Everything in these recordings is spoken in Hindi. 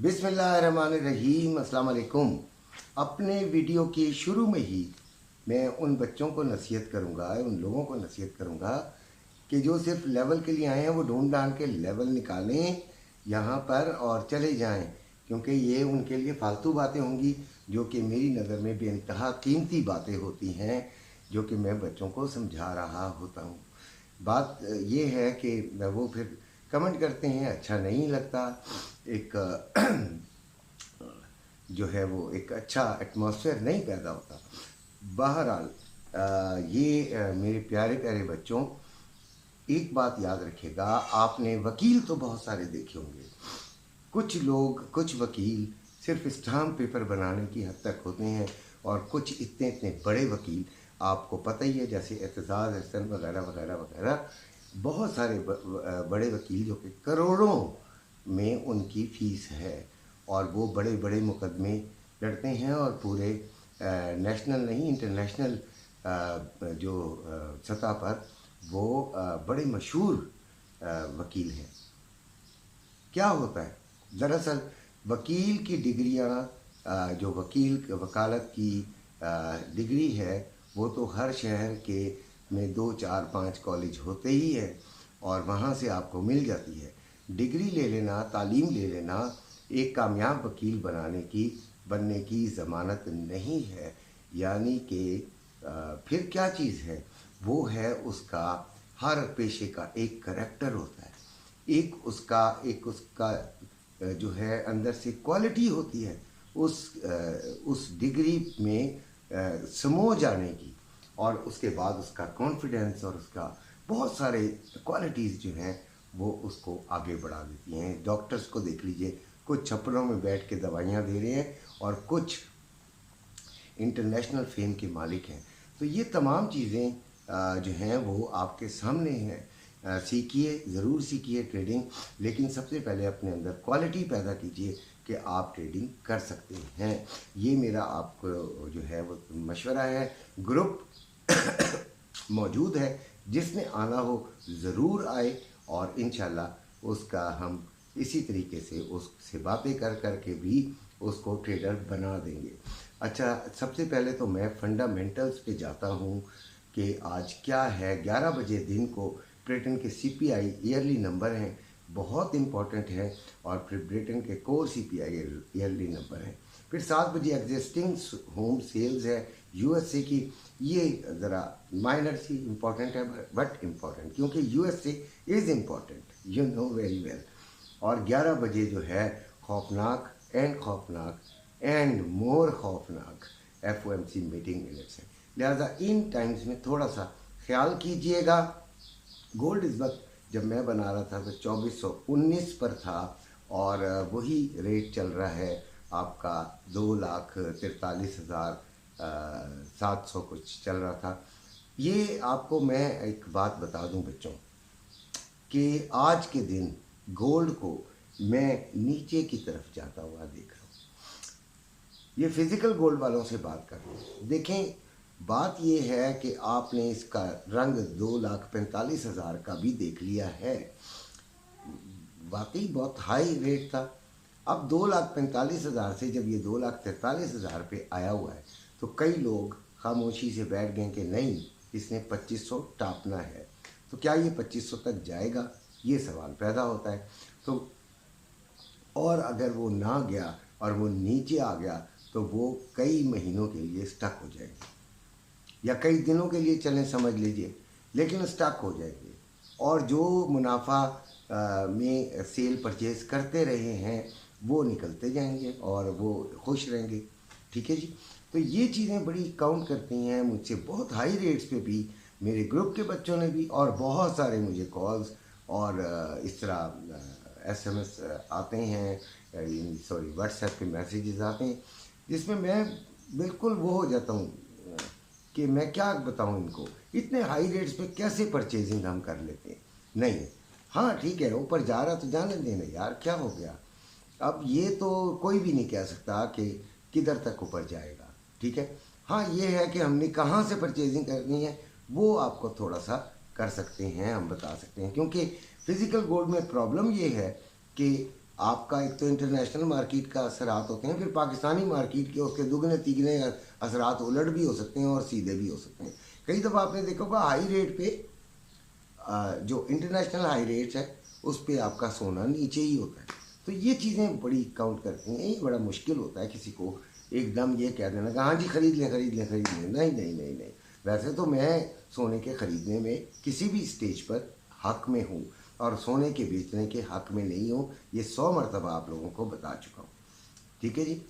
बिस्मिल्लाहिर्रहमानिर्रहीम, अस्सलाम वालेकुम। अपने वीडियो के शुरू में ही मैं उन बच्चों को नसीहत करूंगा, उन लोगों को नसीहत करूंगा कि जो सिर्फ लेवल के लिए आए हैं वो ढूंढ ढांड के लेवल निकालें यहाँ पर और चले जाएं, क्योंकि ये उनके लिए फालतू बातें होंगी जो कि मेरी नज़र में बेइंतहा कीमती बातें होती हैं, जो कि मैं बच्चों को समझा रहा होता हूँ। बात ये है कि वो फिर कमेंट करते हैं, अच्छा नहीं लगता, एक जो है वो एक अच्छा एटमॉस्फेयर नहीं पैदा होता। बहरहाल ये मेरे प्यारे प्यारे बच्चों, एक बात याद रखिएगा, आपने वकील तो बहुत सारे देखे होंगे। कुछ लोग, कुछ वकील सिर्फ स्टाम्प पेपर बनाने की हद तक होते हैं, और कुछ इतने इतने बड़े वकील, आपको पता ही है, जैसे एतजाज़ अहसन वगैरह वगैरह वगैरह, बहुत सारे बड़े वकील जो कि करोड़ों में उनकी फ़ीस है, और वो बड़े बड़े मुकदमे लड़ते हैं, और पूरे नेशनल नहीं इंटरनेशनल जो सतह पर वो बड़े मशहूर वकील हैं। क्या होता है दरअसल, वकील की डिग्रियां, जो वकील वकालत की डिग्री है, वो तो हर शहर के में 2 4 5 कॉलेज होते ही है, और वहाँ से आपको मिल जाती है। डिग्री ले लेना, तालीम ले लेना एक कामयाब वकील बनने की ज़मानत नहीं है। यानी कि फिर क्या चीज़ है, वो है उसका, हर पेशे का एक करैक्टर होता है, एक उसका जो है अंदर से क्वालिटी होती है, उस डिग्री में समो जाने की, और उसके बाद उसका कॉन्फिडेंस और उसका बहुत सारे क्वालिटीज़ जो हैं वो उसको आगे बढ़ा देती हैं। डॉक्टर्स को देख लीजिए, कुछ छप्परों में बैठ के दवाइयाँ दे रहे हैं और कुछ इंटरनेशनल फेम के मालिक हैं। तो ये तमाम चीज़ें जो हैं वो आपके सामने हैं। सीखिए, ज़रूर सीखिए ट्रेडिंग, लेकिन सबसे पहले अपने अंदर क्वालिटी पैदा कीजिए कि आप ट्रेडिंग कर सकते हैं। ये मेरा आपको जो है वो मशवरा है। ग्रुप मौजूद है, जिसने आना हो ज़रूर आए, और इंशाल्लाह उसका हम इसी तरीके से उससे बातें कर कर के भी उसको ट्रेडर बना देंगे। अच्छा, सबसे पहले तो मैं फंडामेंटल्स पे जाता हूँ कि आज क्या है। 11 बजे दिन को ब्रिटेन के सीपीआई ईयरली नंबर हैं, बहुत इंपॉर्टेंट है, और फिर ब्रिटेन के कोर सीपीआई ईयरली नंबर हैं। फिर 7 बजे एग्जिस्टिंग होम सेल्स है यूएसए की। ये ज़रा माइनर सी इम्पॉर्टेंट है, बट इम्पॉर्टेंट, क्योंकि USA is important, you know very well. और 11 बजे जो है खौफनाक एंड मोर खौफनाक एफओएमसी मीटिंग मिनट्स है। लिहाजा इन टाइम्स में थोड़ा सा ख्याल कीजिएगा। गोल्ड इस वक्त जब मैं बना रहा था तो 2419 पर था, और वही रेट चल रहा है आपका 2,43,700 कुछ चल रहा था। ये आपको मैं एक बात बता दूं बच्चों, कि आज के दिन गोल्ड को मैं नीचे की तरफ जाता हुआ देख रहा हूँ। ये फिज़िकल गोल्ड वालों से बात कर रहा हूँ। देखें, बात ये है कि आपने इसका रंग 2,45,000 का भी देख लिया है, वाकई बहुत हाई रेट था। अब 2,45,000 से जब ये 2,43,000 पे आया हुआ है, तो कई लोग खामोशी से बैठ गए कि नहीं, इसने 2500 टापना है। तो क्या ये 2500 तक जाएगा, ये सवाल पैदा होता है। तो और अगर वो ना गया और वो नीचे आ गया, तो वो कई महीनों के लिए स्टक हो जाएंगे, या कई दिनों के लिए चलें समझ लीजिए, लेकिन स्टक हो जाएंगे। और जो मुनाफा में सेल परचेज करते रहे हैं वो निकलते जाएंगे, और वो खुश रहेंगे। ठीक है जी। तो ये चीज़ें बड़ी काउंट करती हैं। मुझसे बहुत हाई रेट्स पे भी मेरे ग्रुप के बच्चों ने भी, और बहुत सारे मुझे कॉल्स और इस तरह एसएमएस आते हैं, सॉरी व्हाट्सएप पे मैसेजेस आते हैं, जिसमें मैं बिल्कुल वो हो जाता हूँ कि मैं क्या बताऊँ इनको, इतने हाई रेट्स पे कैसे परचेजिंग हम कर लेते हैं। नहीं, हाँ ठीक है, ऊपर जा रहा तो जाने देना यार, क्या हो गया। अब ये तो कोई भी नहीं कह सकता कि किधर तक ऊपर जाएगा। ठीक है, हाँ ये है कि हमने कहाँ से परचेजिंग करनी है वो आपको थोड़ा सा कर सकते हैं, हम बता सकते हैं। क्योंकि फिज़िकल गोल्ड में प्रॉब्लम ये है कि आपका एक तो इंटरनेशनल मार्केट का असरात होते हैं, फिर पाकिस्तानी मार्केट के उसके दुगने तिगने असरात उलट भी हो सकते हैं और सीधे भी हो सकते हैं। कई दफ़ा आपने देखा होगा हाई रेट पे जो इंटरनेशनल हाई रेट्स है उस पर आपका सोना नीचे ही होता है। तो ये चीज़ें बड़ी काउंट करती हैं। ये बड़ा मुश्किल होता है किसी को एकदम ये कह देना कि हाँ जी खरीद लें खरीद लें खरीद लें। नहीं नहीं नहीं नहीं, वैसे तो मैं सोने के ख़रीदने में किसी भी स्टेज पर हक में हूँ और सोने के बेचने के हक में नहीं हूँ। ये 100 मरतबा आप लोगों को बता चुका हूँ, ठीक है जी।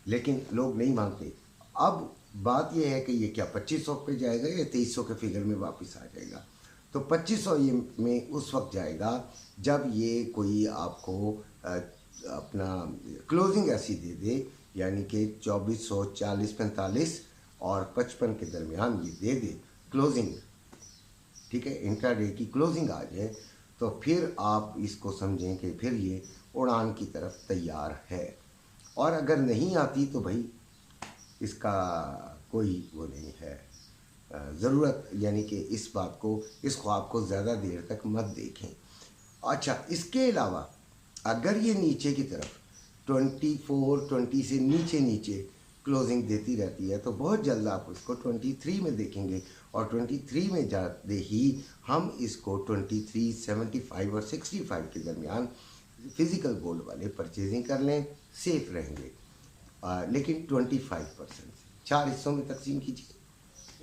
लेकिन लोग नहीं मानते। अब बात यह है कि ये क्या 2500 पे जाएगा या 2300 के फिगर में वापस आ जाएगा। तो 2500 ये में उस वक्त जाएगा जब ये कोई आपको अपना क्लोजिंग ऐसी दे दे, यानी कि 2440 45 और 55 के दरमियान ये दे दे क्लोजिंग, ठीक है, इंट्राडे की क्लोजिंग आ जाए, तो फिर आप इसको समझें कि फिर ये उड़ान की तरफ तैयार है। और अगर नहीं आती तो भाई इसका कोई वो नहीं है ज़रूरत, यानी कि इस बात को, इस ख्वाब को ज़्यादा देर तक मत देखें। अच्छा, इसके अलावा अगर ये नीचे की तरफ 20 से नीचे नीचे क्लोजिंग देती रहती है तो बहुत जल्द आप इसको 23 में देखेंगे और 23 में जाते ही हम इसको 23, 75 और 65 के दरमियान फिज़िकल गोल्ड वाले परचेजिंग कर लें, सेफ रहेंगे। लेकिन 25% से 4 हिस्सों में तकसीम कीजिए,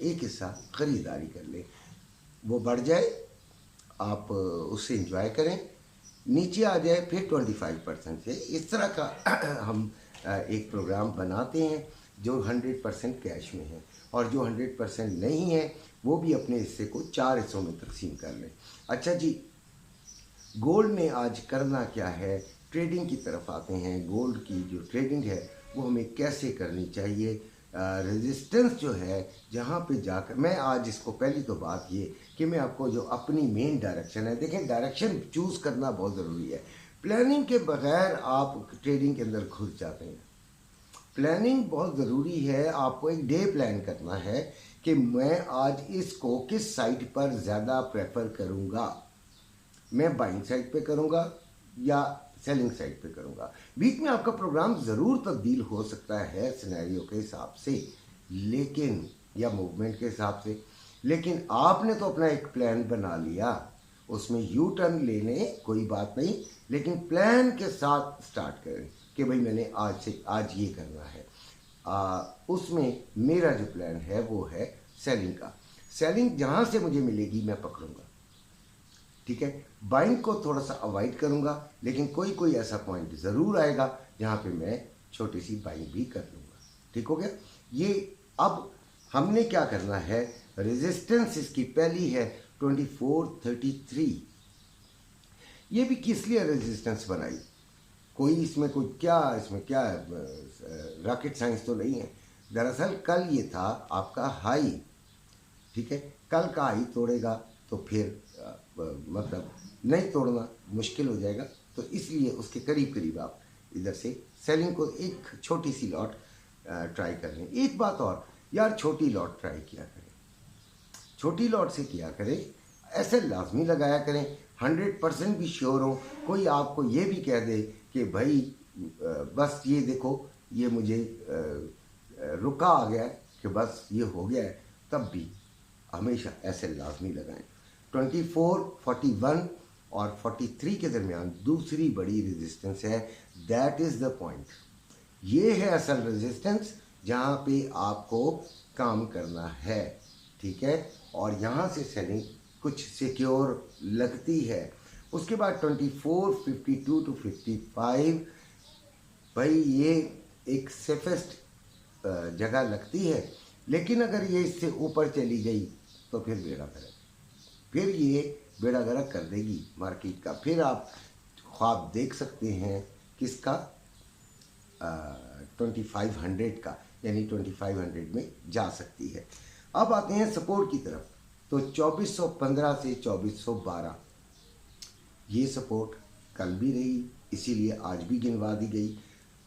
एक हिस्सा ख़रीदारी कर लें, वो बढ़ जाए आप उससे इंजॉय करें, नीचे आ जाए फिर 25% से। इस तरह का हम एक प्रोग्राम बनाते हैं जो 100% कैश में है, और जो 100% नहीं है वो भी अपने हिस्से को 4 हिस्सों में तकसीम कर लें। अच्छा जी, गोल्ड में आज करना क्या है, ट्रेडिंग की तरफ आते हैं। गोल्ड की जो ट्रेडिंग है वो हमें कैसे करनी चाहिए, रेजिस्टेंस जो है जहाँ पे जाकर, मैं आज इसको, पहली तो बात ये कि मैं आपको जो अपनी मेन डायरेक्शन है, देखें डायरेक्शन चूज़ करना बहुत ज़रूरी है। प्लानिंग के बगैर आप ट्रेडिंग के अंदर घुस जाते हैं। प्लानिंग बहुत ज़रूरी है। आपको एक डे प्लान करना है कि मैं आज इसको किस साइट पर ज़्यादा प्रेफर करूँगा, मैं बाइंग साइड पे करूँगा या सेलिंग साइड पे करूँगा। बीच में आपका प्रोग्राम ज़रूर तब्दील हो सकता है सिनेरियो के हिसाब से, लेकिन या मूवमेंट के हिसाब से, लेकिन आपने तो अपना एक प्लान बना लिया, उसमें यू टर्न लेने कोई बात नहीं, लेकिन प्लान के साथ स्टार्ट करें कि भाई मैंने आज ये करना है। उसमें मेरा जो प्लान है वो है सेलिंग का। सेलिंग जहाँ से मुझे मिलेगी मैं पकड़ूंगा, ठीक है। बाइंग को थोड़ा सा अवॉइड करूंगा, लेकिन कोई कोई ऐसा पॉइंट ज़रूर आएगा जहाँ पे मैं छोटी सी बाइंग भी कर लूँगा, ठीक हो गया। ये अब हमने क्या करना है, रेजिस्टेंस इसकी पहली है 2433। ये भी किस लिए रेजिस्टेंस बनाई, कोई इसमें क्या रॉकेट साइंस तो नहीं है। दरअसल कल ये था आपका हाई, ठीक है। कल का हाई तोड़ेगा तो फिर मतलब नहीं तोड़ना मुश्किल हो जाएगा, तो इसलिए उसके करीब करीब आप इधर से सेलिंग को एक छोटी सी लॉट ट्राई कर लें। एक बात और यार, छोटी लॉट ट्राई किया करें, छोटी लॉट से किया करें, ऐसे लाजमी लगाया करें। 100% भी श्योर हो, कोई आपको ये भी कह दे कि भाई बस ये देखो ये मुझे रुका आ गया है कि बस ये हो गया है, तब भी हमेशा ऐसे लाजमी लगाएं। 24, 41 और 43 के दरमियान दूसरी बड़ी रेजिस्टेंस है, दैट इज़ द पॉइंट। ये है असल रेजिस्टेंस जहाँ पे आपको काम करना है, ठीक है। और यहाँ से सेलिंग कुछ सिक्योर लगती है। उसके बाद 24, 52 टू 55, भाई ये एक सेफेस्ट जगह लगती है, लेकिन अगर ये इससे ऊपर चली गई तो फिर बेड़ा गर्क, फिर ये बेड़ा गर्क कर देगी मार्केट का। फिर आप ख्वाब देख सकते हैं किसका, 2500 का, यानी 2500 में जा सकती है। अब आते हैं सपोर्ट की तरफ, तो 2415 से 2412 ये सपोर्ट कल भी रही, इसीलिए आज भी गिनवा दी गई।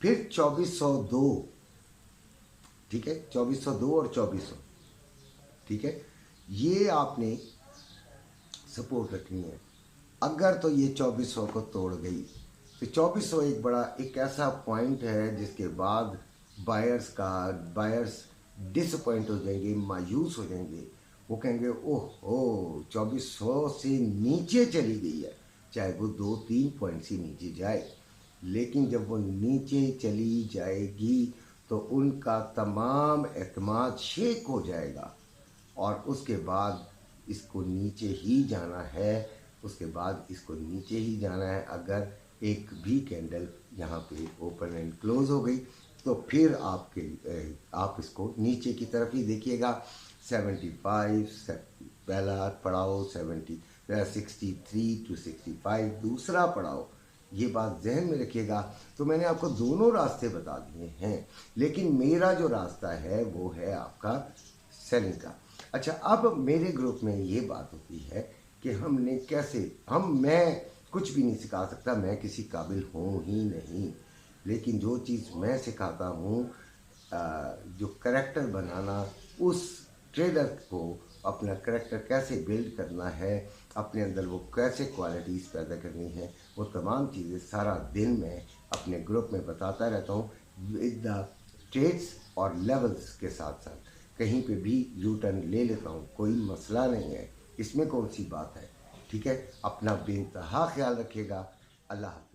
फिर 2402, ठीक है, 2402 और 2400, ठीक है, ये आपने सपोर्ट रखनी है। अगर तो ये 2400 को तोड़ गई तो 2400 एक बड़ा एक ऐसा पॉइंट है जिसके बाद बायर्स डिसअपॉइंट हो जाएंगे, मायूस हो जाएंगे। वो कहेंगे ओहो 2400 से नीचे चली गई है, चाहे वो 2-3 पॉइंट से नीचे जाए, लेकिन जब वो नीचे चली जाएगी तो उनका तमाम एतमाद शेक हो जाएगा और उसके बाद इसको नीचे ही जाना है, उसके बाद इसको नीचे ही जाना है। अगर एक भी कैंडल यहाँ पे ओपन एंड क्लोज हो गई तो फिर आप इसको नीचे की तरफ ही देखिएगा। 75 पहला पड़ाव 63 to 65 दूसरा पड़ाव, ये बात जहन में रखिएगा। तो मैंने आपको दोनों रास्ते बता दिए हैं, लेकिन मेरा जो रास्ता है वो है आपका सेलिंग का। अच्छा, अब मेरे ग्रुप में ये बात होती है कि हमने कैसे मैं कुछ भी नहीं सिखा सकता, मैं किसी काबिल हूँ ही नहीं, लेकिन जो चीज़ मैं सिखाता हूँ जो करैक्टर बनाना, उस ट्रेडर को अपना करैक्टर कैसे बिल्ड करना है, अपने अंदर वो कैसे क्वालिटीज़ पैदा करनी है, वो तमाम चीज़ें सारा दिन मैं अपने ग्रुप में बताता रहता हूँ विद द ट्रेड्स और लेवल्स के साथ साथ। कहीं पे भी यू टर्न ले लेता हूँ, कोई मसला नहीं है, इसमें कौन सी बात है। ठीक है, अपना बेइंतहा ख्याल रखिएगा। अल्लाह हाफ़िज़।